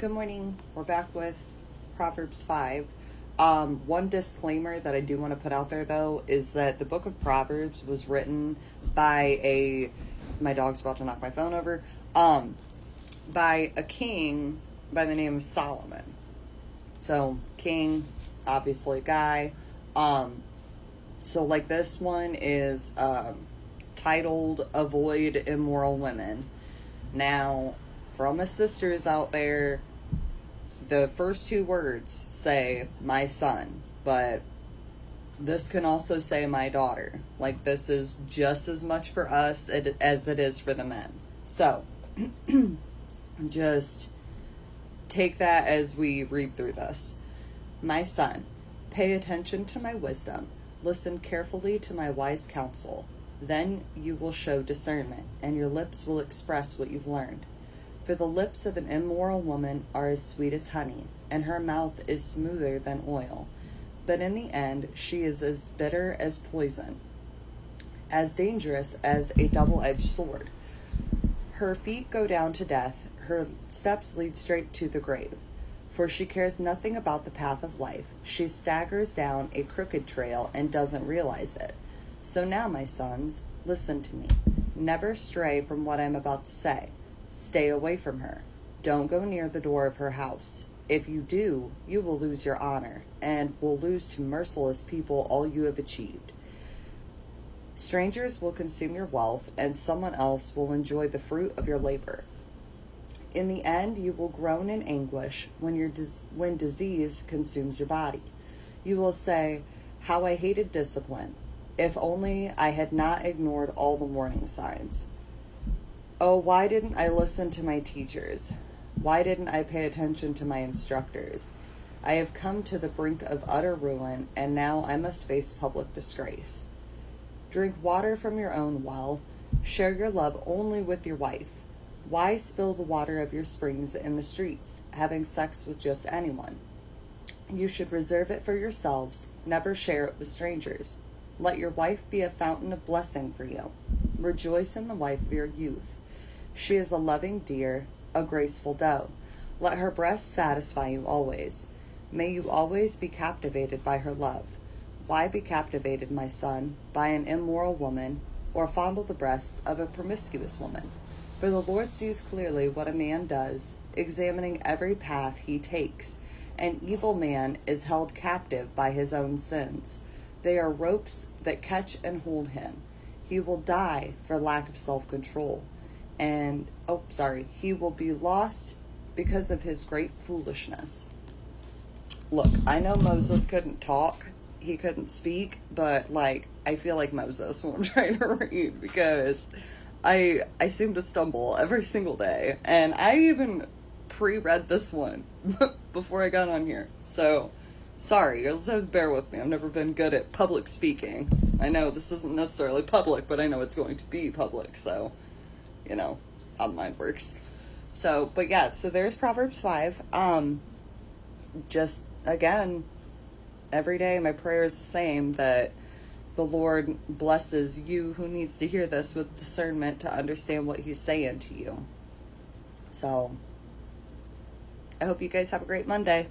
Good morning. We're back with Proverbs 5. One disclaimer that I do want to put out there, though, is that the book of Proverbs was written by my dog's about to knock my phone over, by a king by the name of Solomon. So, king, obviously guy. So like this one is titled Avoid Immoral Women. Now, for all my sisters out there, the first two words say my son, but this can also say my daughter. Like, this is just as much for us as it is for the men. So, just take that as we read through this. My son, pay attention to my wisdom. Listen carefully to my wise counsel. Then you will show discernment, and your lips will express what you've learned. For the lips of an immoral woman are as sweet as honey, and her mouth is smoother than oil. But in the end, she is as bitter as poison, as dangerous as a double-edged sword. Her feet go down to death, her steps lead straight to the grave. For she cares nothing about the path of life. She staggers down a crooked trail and doesn't realize it. So now, my sons, listen to me. Never stray from what I'm about to say. Stay away from her. Don't go near the door of her house. If you do, you will lose your honor, and will lose to merciless people all you have achieved. Strangers will consume your wealth, and someone else will enjoy the fruit of your labor. In the end, you will groan in anguish when disease consumes your body. You will say, "How I hated discipline! If only I had not ignored all the warning signs. Oh, why didn't I listen to my teachers? Why didn't I pay attention to my instructors? I have come to the brink of utter ruin, and now I must face public disgrace. Drink water from your own well. Share your love only with your wife. Why spill the water of your springs in the streets, having sex with just anyone? You should reserve it for yourselves, never share it with strangers. Let your wife be a fountain of blessing for you. Rejoice in the wife of your youth. She is a loving deer, a graceful doe. Let her breast satisfy you always. May you always be captivated by her love. Why be captivated, my son, by an immoral woman, or fondle the breasts of a promiscuous woman? For the Lord sees clearly what a man does, examining every path he takes. An evil man is held captive by his own sins. They are ropes that catch and hold him. He will die for lack of self-control. He will be lost because of his great foolishness. Look, I know Moses couldn't talk. He couldn't speak, but, I feel like Moses when I'm trying to read, because I seem to stumble every single day. And I even pre-read this one before I got on here. So, sorry, you'll just have to bear with me. I've never been good at public speaking. I know this isn't necessarily public, but I know it's going to be public, so, how the mind works. So, but yeah, so there's Proverbs 5. Just, again, every day my prayer is the same, that the Lord blesses you who needs to hear this with discernment to understand what he's saying to you. So, I hope you guys have a great Monday.